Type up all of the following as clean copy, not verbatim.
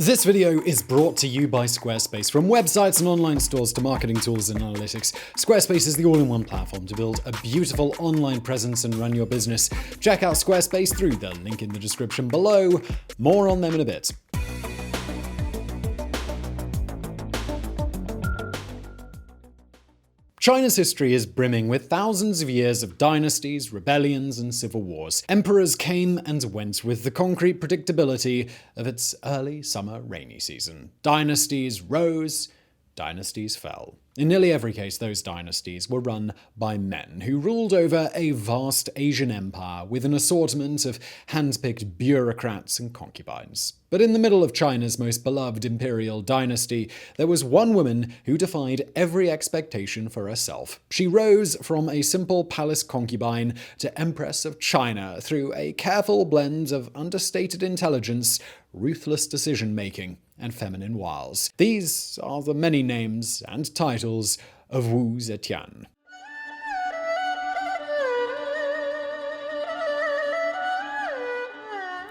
This video is brought to you by Squarespace. From websites and online stores to marketing tools and analytics, Squarespace is the all-in-one platform to build a beautiful online presence and run your business. Check out Squarespace through the link in the description below. More on them in a bit. China's history is brimming with thousands of years of dynasties, rebellions, and civil wars. Emperors came and went with the concrete predictability of its early summer rainy season. Dynasties rose, dynasties fell. In nearly every case, those dynasties were run by men who ruled over a vast Asian empire with an assortment of hand-picked bureaucrats and concubines. But in the middle of China's most beloved imperial dynasty, there was one woman who defied every expectation for herself. She rose from a simple palace concubine to Empress of China through a careful blend of understated intelligence, ruthless decision-making, and feminine wiles. These are the many names and titles of Wu Zetian.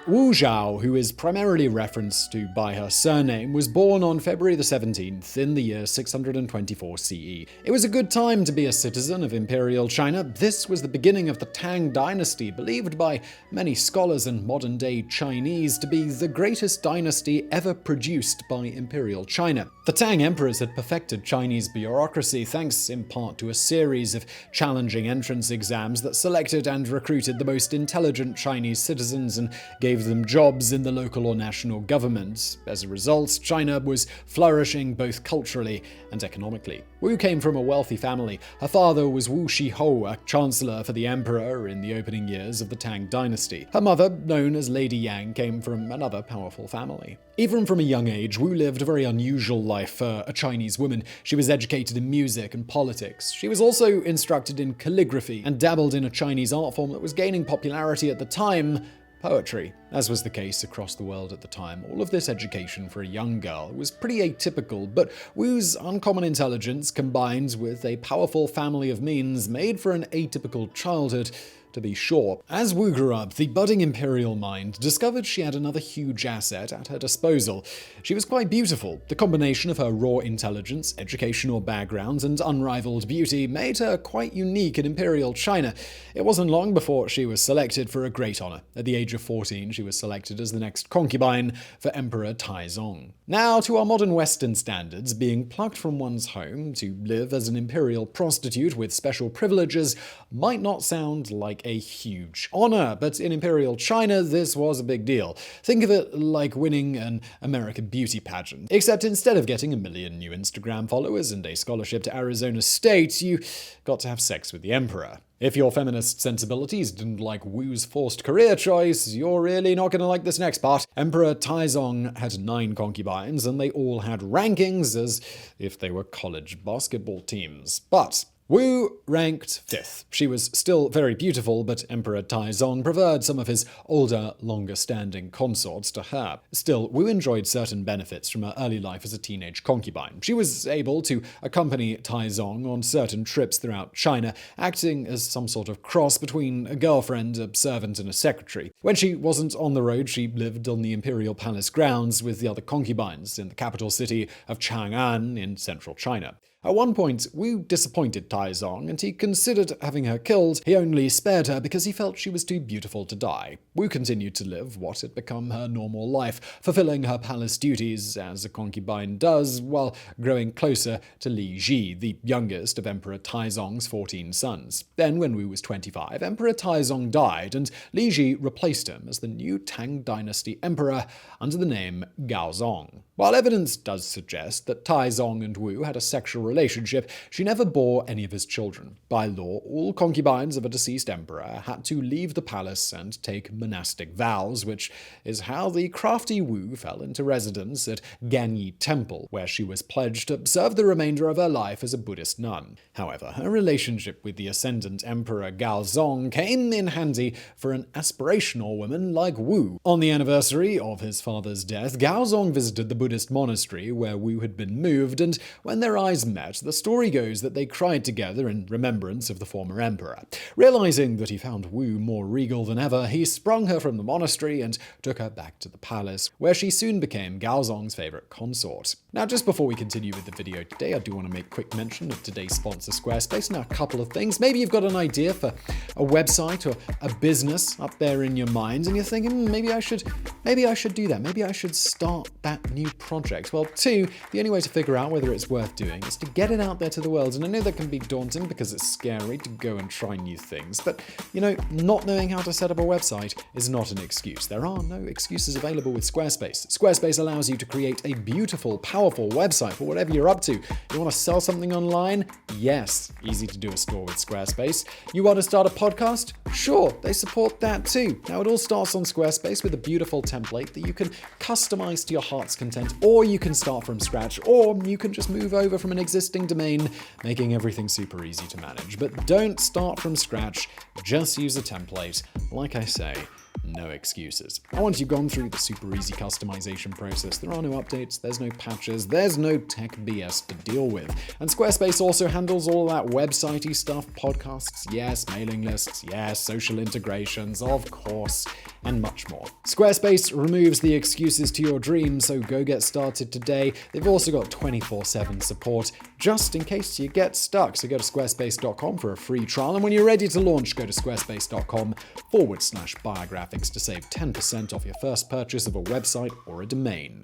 Wu Zhao, who is primarily referenced to by her surname, was born on February the 17th in the year 624 CE. It was a good time to be a citizen of Imperial China. This was the beginning of the Tang Dynasty, believed by many scholars and modern-day Chinese to be the greatest dynasty ever produced by Imperial China. The Tang emperors had perfected Chinese bureaucracy thanks in part to a series of challenging entrance exams that selected and recruited the most intelligent Chinese citizens and gave them jobs in the local or national government. As a result, China was flourishing both culturally and economically. Wu came from a wealthy family. Her father was Wu Shihuo, a chancellor for the emperor in the opening years of the Tang Dynasty. Her mother, known as Lady Yang, came from another powerful family. Even from a young age, Wu lived a very unusual life for a Chinese woman. She was educated in music and politics. She was also instructed in calligraphy and dabbled in a Chinese art form that was gaining popularity at the time: poetry. As was the case across the world at the time, all of this education for a young girl was pretty atypical, but Wu's uncommon intelligence combined with a powerful family of means made for an atypical childhood, to be sure. As Wu grew up, the budding imperial mind discovered she had another huge asset at her disposal. She was quite beautiful. The combination of her raw intelligence, educational background, and unrivaled beauty made her quite unique in Imperial China. It wasn't long before she was selected for a great honor. At the age of 14, she was selected as the next concubine for Emperor Taizong. Now, to our modern Western standards, being plucked from one's home to live as an imperial prostitute with special privileges might not sound like a huge honor, but in Imperial China, this was a big deal. Think of it like winning an American beauty pageant, except instead of getting 1 million new Instagram followers and a scholarship to Arizona State, you got to have sex with the emperor. If your feminist sensibilities didn't like Wu's forced career choice, you're really not going to like this next part. Emperor Taizong had 9 concubines, and they all had rankings as if they were college basketball teams. But Wu ranked 5th. She was still very beautiful, but Emperor Taizong preferred some of his older, longer-standing consorts to her. Still, Wu enjoyed certain benefits from her early life as a teenage concubine. She was able to accompany Taizong on certain trips throughout China, acting as some sort of cross between a girlfriend, a servant, and a secretary. When she wasn't on the road, she lived on the Imperial Palace grounds with the other concubines in the capital city of Chang'An in central China. At one point, Wu disappointed Taizong, and he considered having her killed. He only spared her because he felt she was too beautiful to die. Wu continued to live what had become her normal life, fulfilling her palace duties as a concubine does, while growing closer to Yizhi, the youngest of Emperor Taizong's 14 sons. Then, when Wu was 25, Emperor Taizong died, and Yizhi replaced him as the new Tang Dynasty emperor under the name Gaozong. While evidence does suggest that Taizong and Wu had a sexual relationship, she never bore any of his children. By law, all concubines of a deceased emperor had to leave the palace and take monastic vows, which is how the crafty Wu fell into residence at Ganye Temple, where she was pledged to serve the remainder of her life as a Buddhist nun. However, her relationship with the ascendant emperor Gaozong came in handy for an aspirational woman like Wu. On the anniversary of his father's death, Gaozong visited the Buddhist monastery where Wu had been moved, and when their eyes met, met, the story goes that they cried together in remembrance of the former emperor. Realizing that he found Wu more regal than ever, he sprung her from the monastery and took her back to the palace, where she soon became Gaozong's favorite consort. Now, just before we continue with the video today, I do want to make quick mention of today's sponsor, Squarespace. Now, a couple of things. Maybe you've got an idea for a website or a business up there in your mind, and you're thinking, maybe I should do that. Maybe I should start that new project. Well, two, the only way to figure out whether it's worth doing is to get it out there to the world. And I know that can be daunting because it's scary to go and try new things. But, not knowing how to set up a website is not an excuse. There are no excuses available with Squarespace. Squarespace allows you to create a beautiful, powerful website for whatever you're up to. You want to sell something online? Yes, easy to do a store with Squarespace. You want to start a podcast? Sure, they support that too. Now, it all starts on Squarespace with a beautiful template that you can customize to your heart's content, or you can start from scratch, or you can just move over from an existing domain, making everything super easy to manage. But don't start from scratch, just use a template. Like I say, no excuses. And once you've gone through the super easy customization process, there are no updates, there's no patches, there's no tech BS to deal with. And Squarespace also handles all that website-y stuff, podcasts, yes, mailing lists, yes, social integrations, of course, and much more. Squarespace removes the excuses to your dreams, so go get started today. They've also got 24/7 support, just in case you get stuck. So go to squarespace.com for a free trial, and when you're ready to launch, go to squarespace.com/Biographics to save 10% off your first purchase of a website or a domain.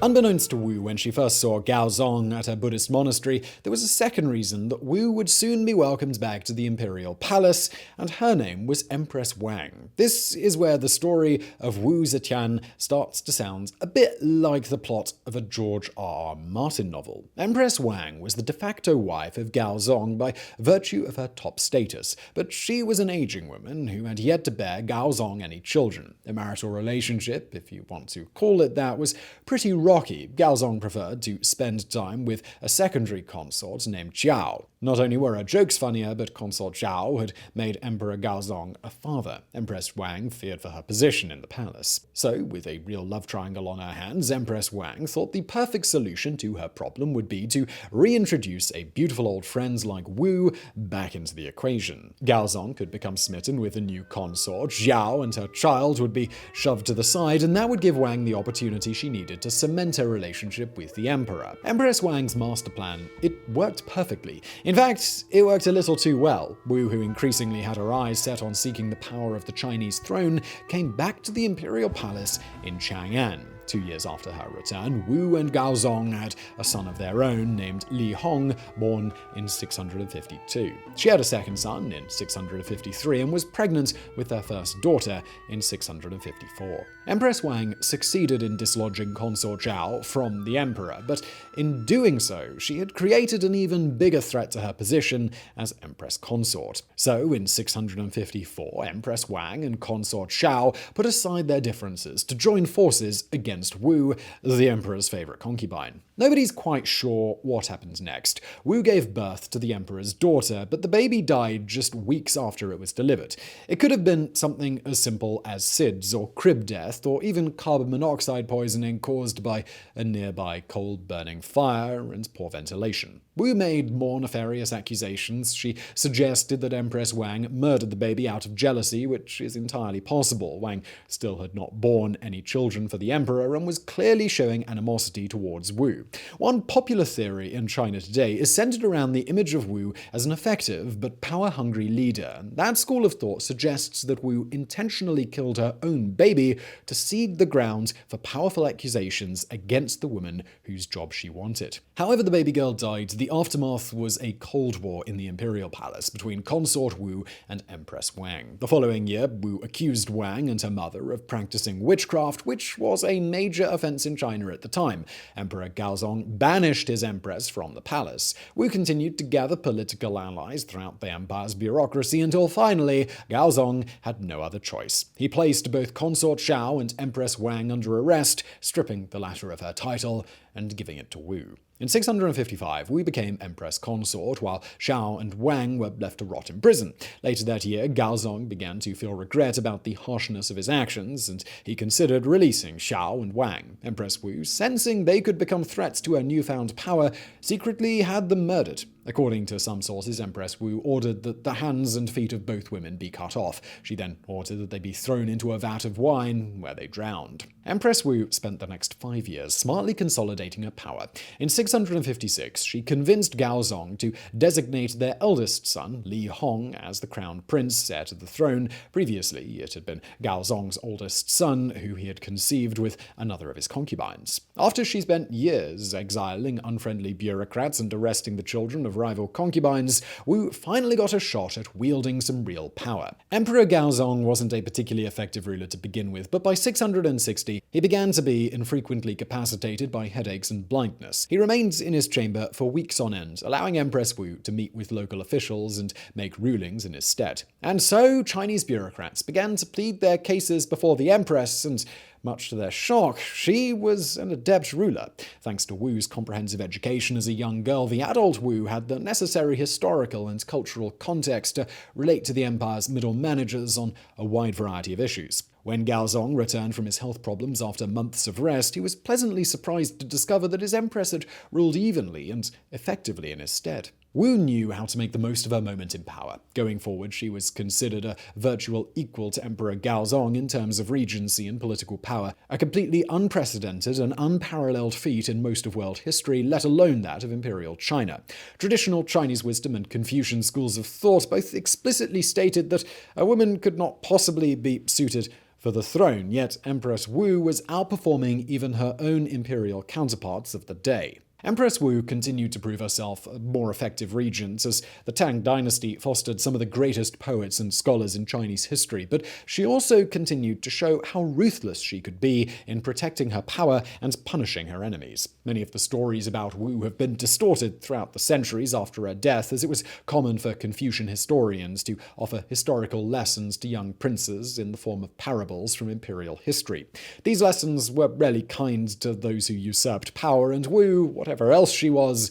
Unbeknownst to Wu, when she first saw Gaozong at her Buddhist monastery, there was a second reason that Wu would soon be welcomed back to the Imperial Palace, and her name was Empress Wang. This is where the story of Wu Zetian starts to sound a bit like the plot of a George R.R. Martin novel. Empress Wang was the de facto wife of Gaozong by virtue of her top status, but she was an aging woman who had yet to bear Gaozong any children. Their marital relationship, if you want to call it that, was pretty rocky. Gaozong preferred to spend time with a secondary consort named Xiao. Not only were her jokes funnier, but Consort Xiao had made Emperor Gaozong a father. Empress Wang feared for her position in the palace. So, with a real love triangle on her hands, Empress Wang thought the perfect solution to her problem would be to reintroduce a beautiful old friend like Wu back into the equation. Gaozong could become smitten with a new consort, Xiao and her child would be shoved to the side, and that would give Wang the opportunity she needed to cement her relationship with the emperor. Empress Wang's master plan, it worked perfectly. In fact, it worked a little too well. Wu, who increasingly had her eyes set on seeking the power of the Chinese throne, came back to the Imperial Palace in Chang'an. 2 years after her return, Wu and Gaozong had a son of their own named Li Hong, born in 652. She had a second son in 653 and was pregnant with their first daughter in 654. Empress Wang succeeded in dislodging Consort Zhao from the emperor, but in doing so, she had created an even bigger threat to her position as Empress Consort. So, in 654, Empress Wang and Consort Xiao put aside their differences to join forces against Wu, the emperor's favorite concubine. Nobody's quite sure what happened next. Wu gave birth to the emperor's daughter, but the baby died just weeks after it was delivered. It could have been something as simple as SIDS or crib death, or even carbon monoxide poisoning caused by a nearby coal-burning fire and poor ventilation. Wu made more nefarious accusations. She suggested that Empress Wang murdered the baby out of jealousy, which is entirely possible. Wang still had not borne any children for the emperor and was clearly showing animosity towards Wu. One popular theory in China today is centered around the image of Wu as an effective but power-hungry leader. That school of thought suggests that Wu intentionally killed her own baby to seed the ground for powerful accusations against the woman whose job she wanted. However, the baby girl died. The aftermath was a Cold War in the Imperial Palace between Consort Wu and Empress Wang. The following year, Wu accused Wang and her mother of practicing witchcraft, which was a major offense in China at the time. Emperor Gaozong banished his empress from the palace. Wu continued to gather political allies throughout the empire's bureaucracy until finally, Gaozong had no other choice. He placed both Consort Xiao and Empress Wang under arrest, stripping the latter of her title and giving it to Wu. In 655, Wu became Empress Consort, while Xiao and Wang were left to rot in prison. Later that year, Gaozong began to feel regret about the harshness of his actions, and he considered releasing Xiao and Wang. Empress Wu, sensing they could become threats to her newfound power, secretly had them murdered. According to some sources, Empress Wu ordered that the hands and feet of both women be cut off. She then ordered that they be thrown into a vat of wine, where they drowned. Empress Wu spent the next 5 years smartly consolidating her power. In 656, she convinced Gaozong to designate their eldest son, Li Hong, as the crown prince, heir to the throne. Previously, it had been Gaozong's oldest son, who he had conceived with another of his concubines. After she spent years exiling unfriendly bureaucrats and arresting the children of rival concubines, Wu finally got a shot at wielding some real power. Emperor Gaozong wasn't a particularly effective ruler to begin with, but by 660, he began to be infrequently capacitated by headaches and blindness. He remained in his chamber for weeks on end, allowing Empress Wu to meet with local officials and make rulings in his stead. And so, Chinese bureaucrats began to plead their cases before the Empress, and much to their shock, she was an adept ruler. Thanks to Wu's comprehensive education as a young girl, the adult Wu had the necessary historical and cultural context to relate to the empire's middle managers on a wide variety of issues. When Gaozong returned from his health problems after months of rest, he was pleasantly surprised to discover that his empress had ruled evenly and effectively in his stead. Wu knew how to make the most of her moment in power. Going forward, she was considered a virtual equal to Emperor Gaozong in terms of regency and political power, a completely unprecedented and unparalleled feat in most of world history, let alone that of Imperial China. Traditional Chinese wisdom and Confucian schools of thought both explicitly stated that a woman could not possibly be suited for the throne, yet Empress Wu was outperforming even her own imperial counterparts of the day. Empress Wu continued to prove herself a more effective regent as the Tang Dynasty fostered some of the greatest poets and scholars in Chinese history, but she also continued to show how ruthless she could be in protecting her power and punishing her enemies. Many of the stories about Wu have been distorted throughout the centuries after her death, as it was common for Confucian historians to offer historical lessons to young princes in the form of parables from imperial history. These lessons were rarely kind to those who usurped power, and Wu, whatever else she was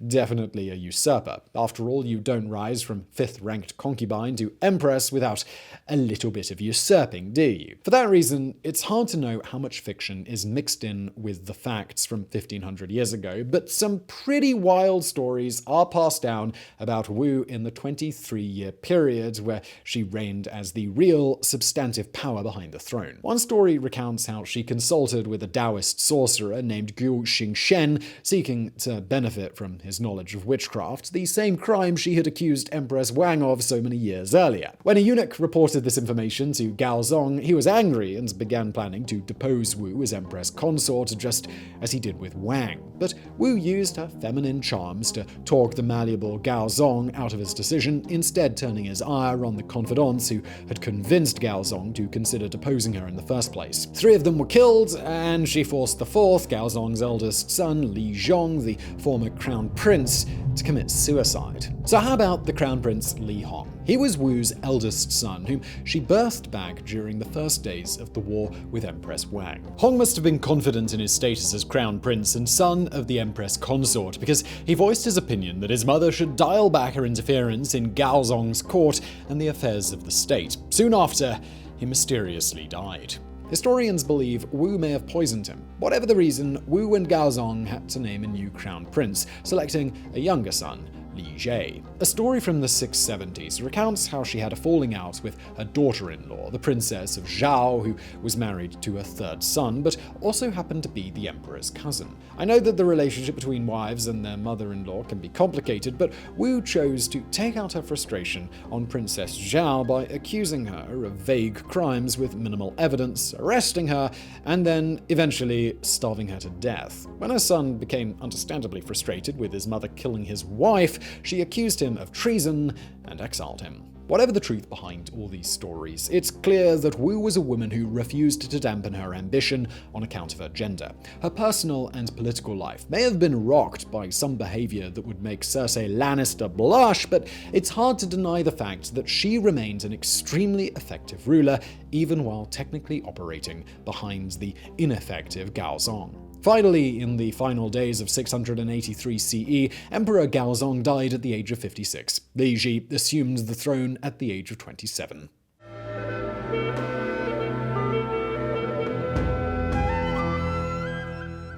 definitely a usurper. After all, you don't rise from 5th-ranked concubine to empress without a little bit of usurping, do you? For that reason, it's hard to know how much fiction is mixed in with the facts from 1500 years ago, but some pretty wild stories are passed down about Wu in the 23-year period where she reigned as the real, substantive power behind the throne. One story recounts how she consulted with a Taoist sorcerer named Guo Xingzhen, seeking to benefit from his knowledge of witchcraft, the same crime she had accused Empress Wang of so many years earlier. When a eunuch reported this information to Gaozong, he was angry and began planning to depose Wu as Empress Consort, just as he did with Wang. But Wu used her feminine charms to talk the malleable Gaozong out of his decision, instead turning his ire on the confidants who had convinced Gaozong to consider deposing her in the first place. 3 of them were killed, and she forced the 4th, Gaozong's eldest son, Li Zhong, the former crown prince, to commit suicide. So how about the crown prince Li Hong? He was Wu's eldest son, whom she birthed back during the first days of the war with Empress Wang. Hong must have been confident in his status as crown prince and son of the Empress Consort, because he voiced his opinion that his mother should dial back her interference in Gaozong's court and the affairs of the state. Soon after, he mysteriously died. Historians believe Wu may have poisoned him. Whatever the reason, Wu and Gaozong had to name a new crown prince, selecting a younger son, Yizhi. A story from the 670s recounts how she had a falling out with her daughter-in-law, the princess of Zhou, who was married to her 3rd son, but also happened to be the emperor's cousin. I know that the relationship between wives and their mother-in-law can be complicated, but Wu chose to take out her frustration on Princess Zhou by accusing her of vague crimes with minimal evidence, arresting her, and then eventually starving her to death. When her son became understandably frustrated with his mother killing his wife, she accused him of treason and exiled him. Whatever the truth behind all these stories, it's clear that Wu was a woman who refused to dampen her ambition on account of her gender. Her personal and political life may have been rocked by some behavior that would make Cersei Lannister blush, but it's hard to deny the fact that she remained an extremely effective ruler, even while technically operating behind the ineffective Gaozong. Finally, in the final days of 683 CE, Emperor Gaozong died at the age of 56. Yizhi assumed the throne at the age of 27.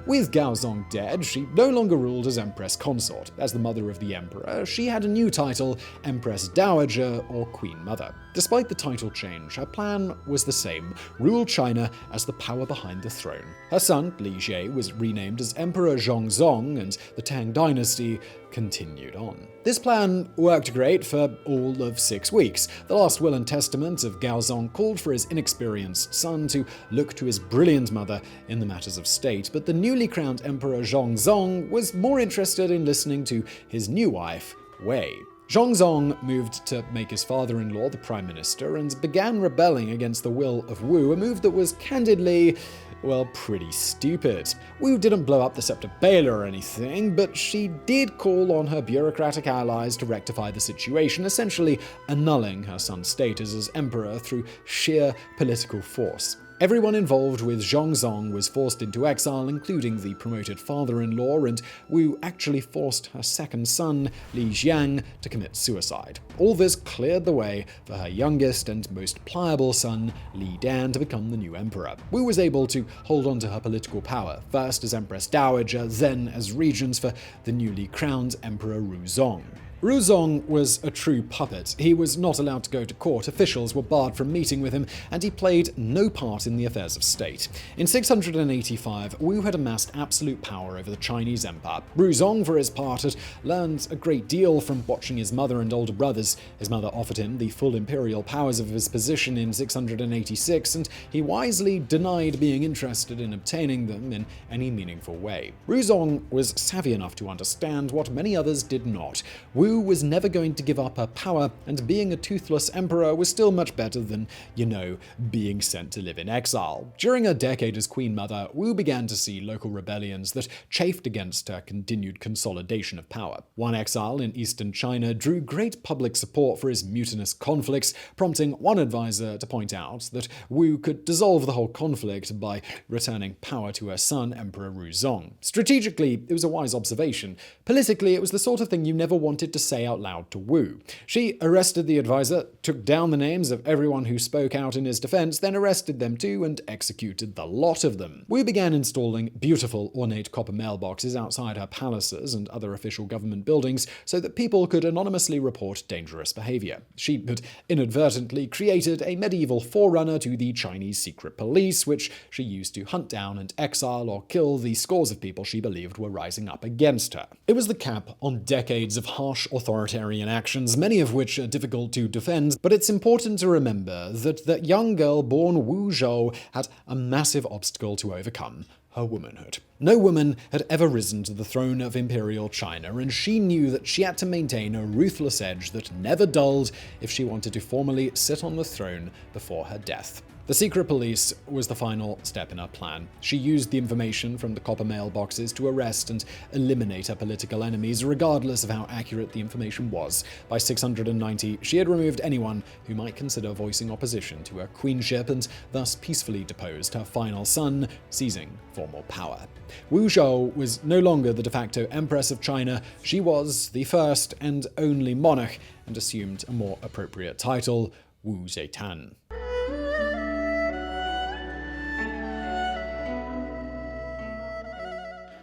With Gaozong dead, she no longer ruled as Empress Consort. As the mother of the emperor, she had a new title, Empress Dowager or Queen Mother. Despite the title change, her plan was the same: rule China as the power behind the throne. Her son, Li Jie, was renamed as Emperor Zhongzong, and the Tang Dynasty continued on. This plan worked great for all of 6 weeks. The last will and testament of Gaozong called for his inexperienced son to look to his brilliant mother in the matters of state, but the newly crowned Emperor Zhongzong was more interested in listening to his new wife, Wei. Zhongzong moved to make his father-in-law the prime minister and began rebelling against the will of Wu, a move that was candidly, well, pretty stupid. Wu didn't blow up the scepter Baylor or anything, but she did call on her bureaucratic allies to rectify the situation, essentially annulling her son's status as emperor through sheer political force. Everyone involved with Zhongzong was forced into exile, including the promoted father-in-law, and Wu actually forced her second son, Li Jiang, to commit suicide. All this cleared the way for her youngest and most pliable son, Li Dan, to become the new emperor. Wu was able to hold on to her political power, first as Empress Dowager, then as regent for the newly crowned Emperor Ruizong. Ruizong was a true puppet. He was not allowed to go to court, officials were barred from meeting with him, and he played no part in the affairs of state. In 685, Wu had amassed absolute power over the Chinese Empire. Ruizong, for his part, had learned a great deal from watching his mother and older brothers. His mother offered him the full imperial powers of his position in 686, and he wisely denied being interested in obtaining them in any meaningful way. Ruizong was savvy enough to understand what many others did not. Wu was never going to give up her power, and being a toothless emperor was still much better than, being sent to live in exile. During her decade as Queen Mother, Wu began to see local rebellions that chafed against her continued consolidation of power. One exile in eastern China drew great public support for his mutinous conflicts, prompting one advisor to point out that Wu could dissolve the whole conflict by returning power to her son, Emperor Ruizong. Strategically, it was a wise observation. Politically, it was the sort of thing you never wanted to say out loud to Wu. She arrested the advisor, took down the names of everyone who spoke out in his defense, then arrested them too and executed the lot of them. Wu began installing beautiful ornate copper mailboxes outside her palaces and other official government buildings so that people could anonymously report dangerous behavior. She had inadvertently created a medieval forerunner to the Chinese secret police, which she used to hunt down and exile or kill the scores of people she believed were rising up against her. It was the cap on decades of harsh authoritarian actions, many of which are difficult to defend, but it's important to remember that the young girl born Wu Zhou had a massive obstacle to overcome: her womanhood. No woman had ever risen to the throne of Imperial China, and she knew that she had to maintain a ruthless edge that never dulled if she wanted to formally sit on the throne before her death. The secret police was the final step in her plan. She used the information from the copper mailboxes to arrest and eliminate her political enemies, regardless of how accurate the information was. By 690, she had removed anyone who might consider voicing opposition to her queenship and thus peacefully deposed her final son, seizing formal power. Wu Zhou was no longer the de facto empress of China. She was the first and only monarch and assumed a more appropriate title, Wu Zetian.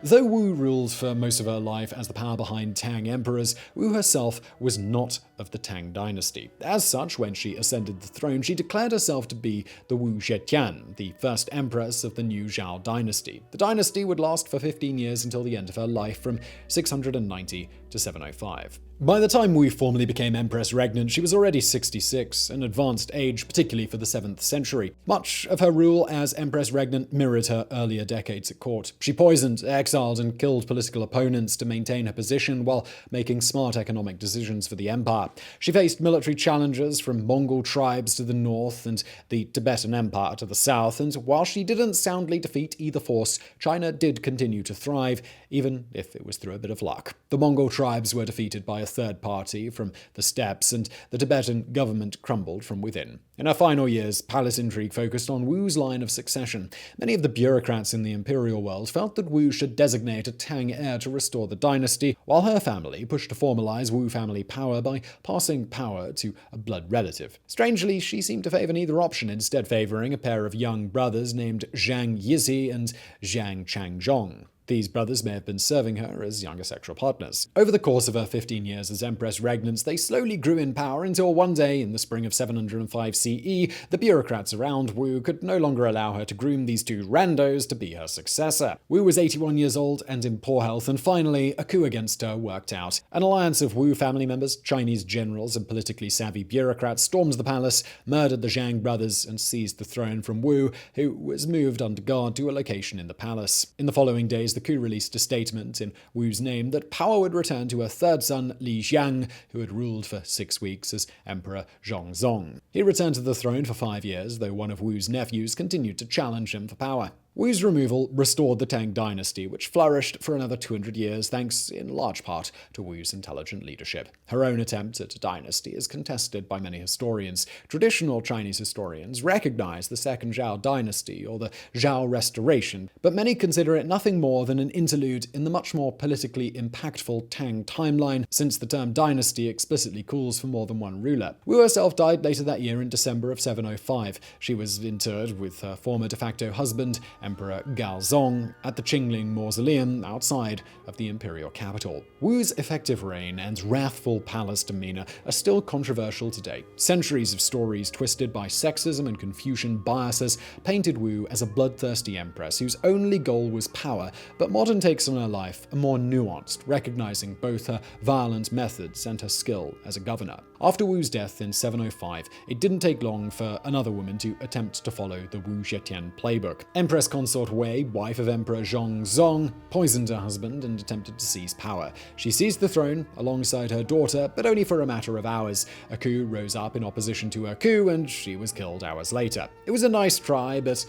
Though Wu ruled for most of her life as the power behind Tang emperors, Wu herself was not of the Tang Dynasty. As such, when she ascended the throne, she declared herself to be the Wu Zetian, the first empress of the new Zhou dynasty. The dynasty would last for 15 years until the end of her life, from 690 to 705. By the time Wu formally became Empress Regnant, she was already 66, an advanced age, particularly for the 7th century. Much of her rule as Empress Regnant mirrored her earlier decades at court. She poisoned, exiled, and killed political opponents to maintain her position while making smart economic decisions for the empire. She faced military challenges from Mongol tribes to the north and the Tibetan Empire to the south, and while she didn't soundly defeat either force, China did continue to thrive, even if it was through a bit of luck. The Mongol tribes were defeated by a third party from the steppes, and the Tibetan government crumbled from within. In her final years, palace intrigue focused on Wu's line of succession. Many of the bureaucrats in the imperial world felt that Wu should designate a Tang heir to restore the dynasty, while her family pushed to formalize Wu family power by passing power to a blood relative. Strangely, she seemed to favor neither option, instead favoring a pair of young brothers named Zhang Yizhi and Zhang Changzong. These brothers may have been serving her as younger sexual partners. Over the course of her 15 years as Empress Regnant, they slowly grew in power until one day, in the spring of 705 CE, the bureaucrats around Wu could no longer allow her to groom these two randos to be her successor. Wu was 81 years old and in poor health, and finally, a coup against her worked out. An alliance of Wu family members, Chinese generals, and politically savvy bureaucrats stormed the palace, murdered the Zhang brothers, and seized the throne from Wu, who was moved under guard to a location in the palace. In the following days, the coup released a statement in Wu's name that power would return to her third son, Li Xiang, who had ruled for 6 weeks as Emperor Zhongzong. He returned to the throne for 5 years, though one of Wu's nephews continued to challenge him for power. Wu's removal restored the Tang Dynasty, which flourished for another 200 years thanks in large part to Wu's intelligent leadership. Her own attempt at a dynasty is contested by many historians. Traditional Chinese historians recognize the Second Zhao dynasty or the Zhao Restoration, but many consider it nothing more than an interlude in the much more politically impactful Tang timeline, since the term dynasty explicitly calls for more than one ruler. Wu herself died later that year in December of 705. She was interred with her former de facto husband, Emperor Gaozong, at the Qianling Mausoleum outside of the imperial capital. Wu's effective reign and wrathful palace demeanor are still controversial today. Centuries of stories twisted by sexism and Confucian biases painted Wu as a bloodthirsty empress whose only goal was power, but modern takes on her life are more nuanced, recognizing both her violent methods and her skill as a governor. After Wu's death in 705, it didn't take long for another woman to attempt to follow the Wu Zetian playbook. Empress Consort Wei, wife of Emperor Zhongzong, poisoned her husband and attempted to seize power. She seized the throne alongside her daughter, but only for a matter of hours. A coup rose up in opposition to her coup, and she was killed hours later. It was a nice try, but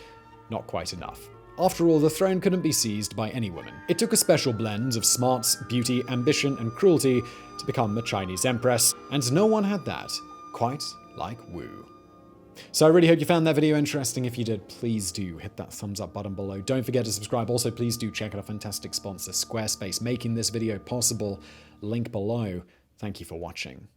not quite enough. After all, the throne couldn't be seized by any woman. It took a special blend of smarts, beauty, ambition, and cruelty to become a Chinese empress, and no one had that quite like Wu. So I really hope you found that video interesting. If you did, please do hit that thumbs up button below. Don't forget to subscribe. Also, please do check out our fantastic sponsor, Squarespace, making this video possible. Link below. Thank you for watching.